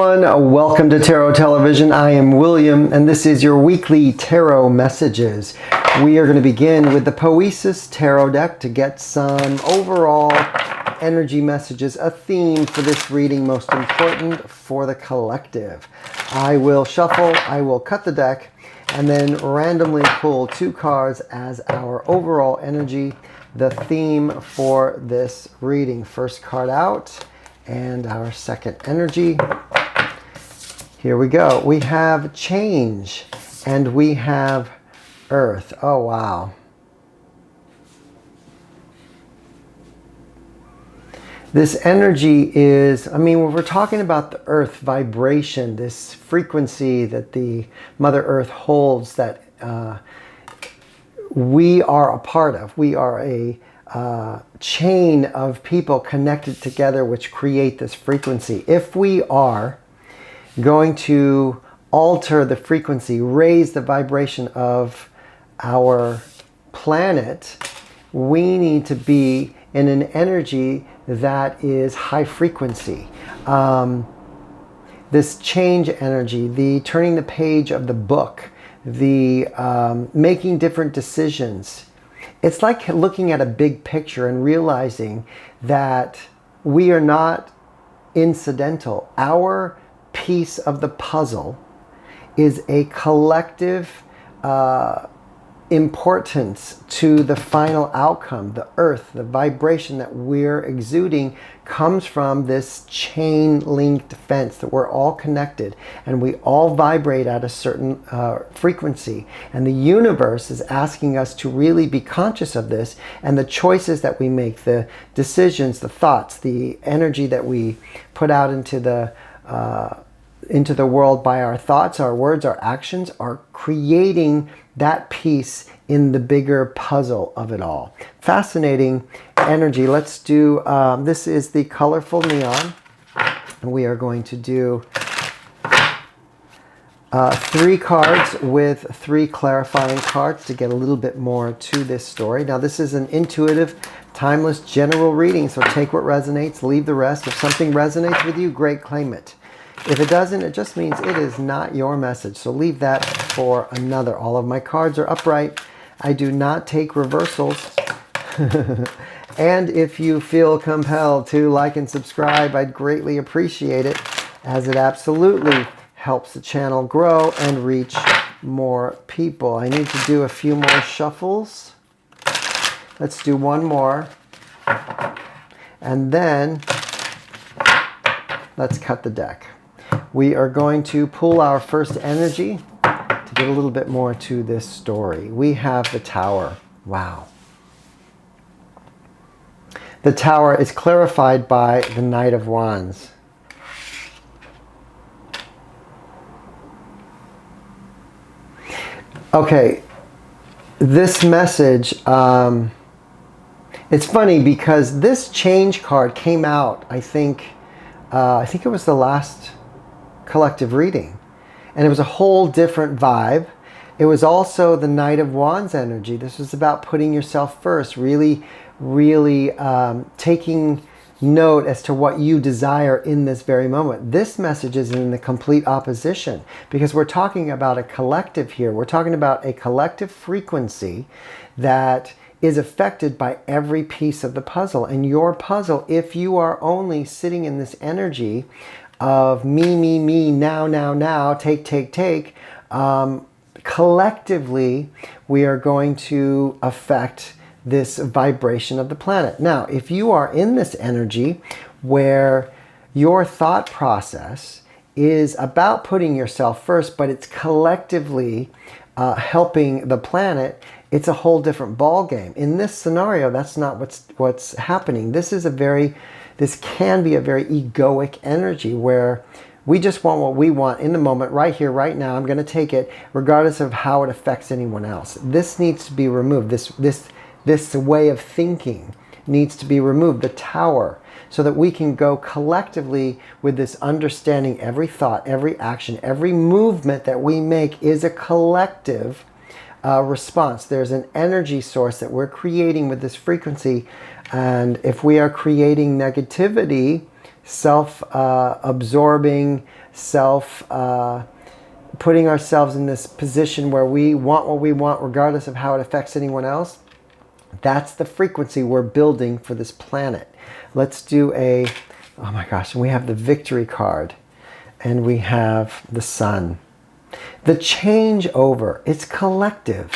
everyone, welcome to Tarot Television. I am William and this is your weekly tarot messages. We are going to begin with the Poesis tarot deck to get some overall energy messages, a theme for this reading, most important for the collective. I will shuffle, I will cut the deck, and then randomly pull 2 cards as our overall energy, the theme for this reading. First card out. And our second energy. Here we go. We have change and we have earth. Oh, wow. This energy is, when we're talking about the earth vibration, this frequency that the Mother Earth holds, that we are a part of. We are a chain of people connected together which create this frequency. If we are going to alter the frequency, raise the vibration of our planet, we need to be in an energy that is high frequency. This change energy, the turning the page of the book, the making different decisions. It's like looking at a big picture and realizing that we are not incidental. Our piece of the puzzle is a collective importance to the final outcome. The earth, the vibration that we're exuding comes from this chain linked fence that we're all connected and we all vibrate at a certain frequency. And the universe is asking us to really be conscious of this, and the choices that we make, the decisions, the thoughts, the energy that we put out into the world by our thoughts, our words, our actions are creating that piece in the bigger puzzle of it all. Fascinating energy. Let's do, this is the colorful neon. And we are going to do 3 cards with 3 clarifying cards to get a little bit more to this story. Now this is an intuitive, timeless, general reading. So take what resonates, leave the rest. If something resonates with you, great, claim it. If it doesn't, it just means it is not your message. So leave that for another. All of my cards are upright. I do not take reversals. And if you feel compelled to like and subscribe, I'd greatly appreciate it, as it absolutely helps the channel grow and reach more people. I need to do a few more shuffles. Let's do one more. And then let's cut the deck. We are going to pull our first energy to get a little bit more to this story. We have the Tower. Wow. The Tower is clarified by the Knight of Wands. Okay, this message, it's funny because this change card came out, I think it was the last collective reading, and it was a whole different vibe. It was also the Knight of Wands energy. This was about putting yourself first, really taking note as to what you desire in this very moment. This message is in the complete opposition, because we're talking about a collective here. We're talking about a collective frequency that is affected by every piece of the puzzle. And your puzzle, if you are only sitting in this energy of me, now, take, collectively, we are going to affect this vibration of the planet. Now, if you are in this energy where your thought process is about putting yourself first, but it's collectively helping the planet, it's a whole different ball game. In this scenario, that's not what's happening. This can be a very egoic energy where we just want what we want in the moment, right here, right now. I'm going to take it regardless of how it affects anyone else. This needs to be removed. This way of thinking needs to be removed. The Tower, so that we can go collectively with this understanding. Every thought, every action, every movement that we make is a collective response. There's an energy source that we're creating with this frequency. And if we are creating negativity self-absorbing, putting ourselves in this position where we want what we want regardless of how it affects anyone else. That's the frequency we're building for this planet. Let's do a, oh my gosh, and we have the victory card and we have the sun. The changeover, it's collective.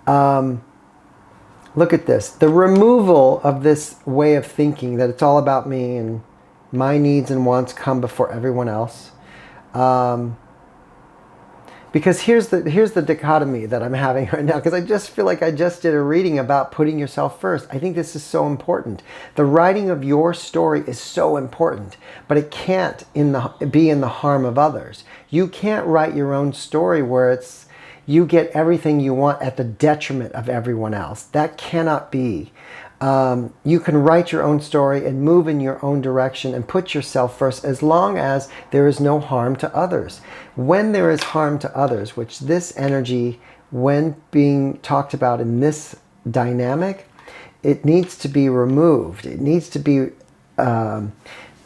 Look at this, the removal of this way of thinking that it's all about me and my needs and wants come before everyone else. Because here's the dichotomy that I'm having right now, because I just feel like I just did a reading about putting yourself first. I think this is so important. The writing of your story is so important, but it can't be in the harm of others. You can't write your own story where it's you get everything you want at the detriment of everyone else. That cannot be. You can write your own story and move in your own direction and put yourself first as long as there is no harm to others. When there is harm to others, which this energy, when being talked about in this dynamic, it needs to be removed. It needs to be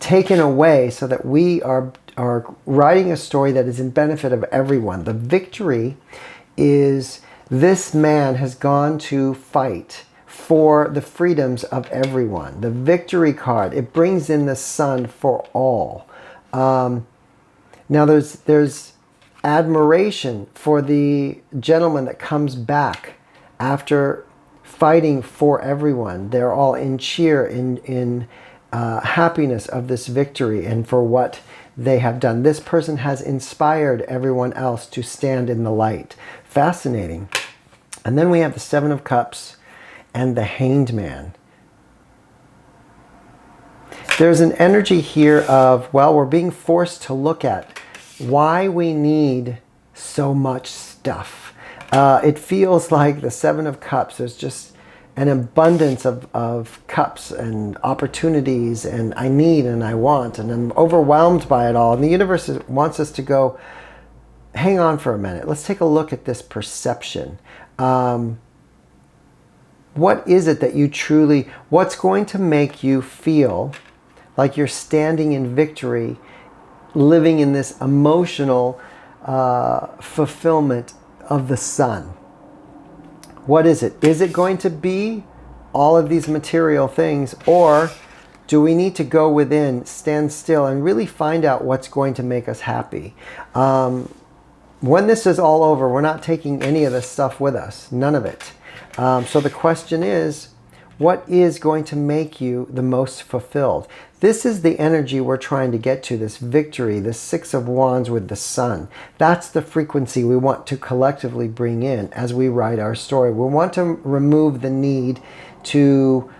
taken away so that we are writing a story that is in benefit of everyone. The victory is this man has gone to fight for the freedoms of everyone. The victory card, it brings in the sun for all. Now there's admiration for the gentleman that comes back after fighting for everyone. They're all in cheer, in happiness of this victory and for what they have done. This person has inspired everyone else to stand in the light. Fascinating. And then we have the Seven of Cups and the Hanged Man. There's an energy here of, well, we're being forced to look at why we need so much stuff. It feels like the Seven of Cups, there's just an abundance of cups and opportunities, and I need and I want, and I'm overwhelmed by it all. And the universe wants us to go, hang on for a minute. Let's take a look at this perception. What is it that you truly, what's going to make you feel like you're standing in victory, living in this emotional fulfillment of the sun? What is it? Is it going to be all of these material things, or do we need to go within, stand still, and really find out what's going to make us happy? When this is all over, we're not taking any of this stuff with us, none of it. So the question is, what is going to make you the most fulfilled? This is the energy we're trying to get to, this victory, this Six of Wands with the sun. That's the frequency we want to collectively bring in as we write our story. We want to remove the need to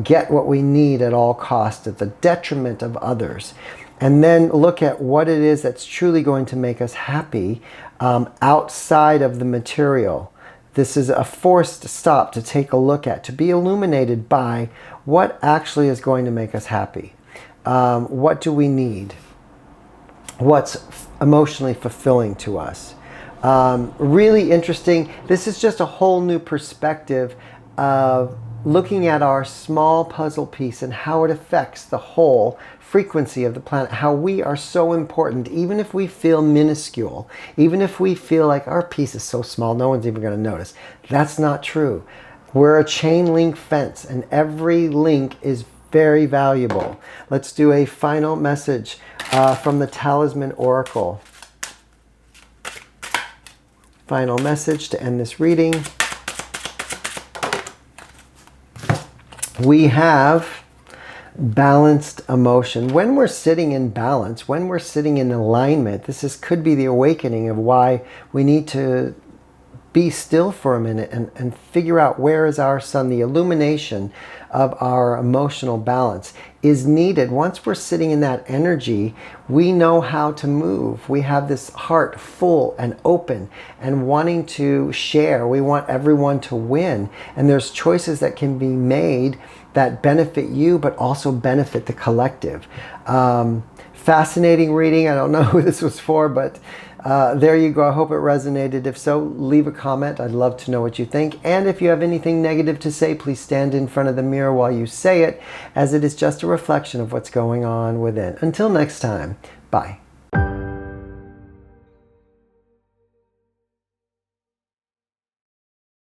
get what we need at all costs at the detriment of others. And then look at what it is that's truly going to make us happy outside of the material. This is a forced stop to take a look at, to be illuminated by what actually is going to make us happy. What do we need? What's emotionally fulfilling to us? Really interesting. This is just a whole new perspective of looking at our small puzzle piece and how it affects the whole frequency of the planet, how we are so important, even if we feel minuscule, even if we feel like our piece is so small, no one's even going to notice. That's not true. We're a chain link fence, and every link is very valuable. Let's do a final message from the Talisman Oracle. Final message to end this reading. We have balanced emotion. When we're sitting in balance, when we're sitting in alignment, could be the awakening of why we need to be still for a minute and figure out where is our sun. The illumination of our emotional balance is needed. Once we're sitting in that energy, we know how to move. We have this heart full and open and wanting to share. We want everyone to win. And there's choices that can be made that benefit you, but also benefit the collective. Fascinating reading. I don't know who this was for, but There you go. I hope it resonated. If so, leave a comment. I'd love to know what you think. And if you have anything negative to say, please stand in front of the mirror while you say it, as it is just a reflection of what's going on within. Until next time, bye.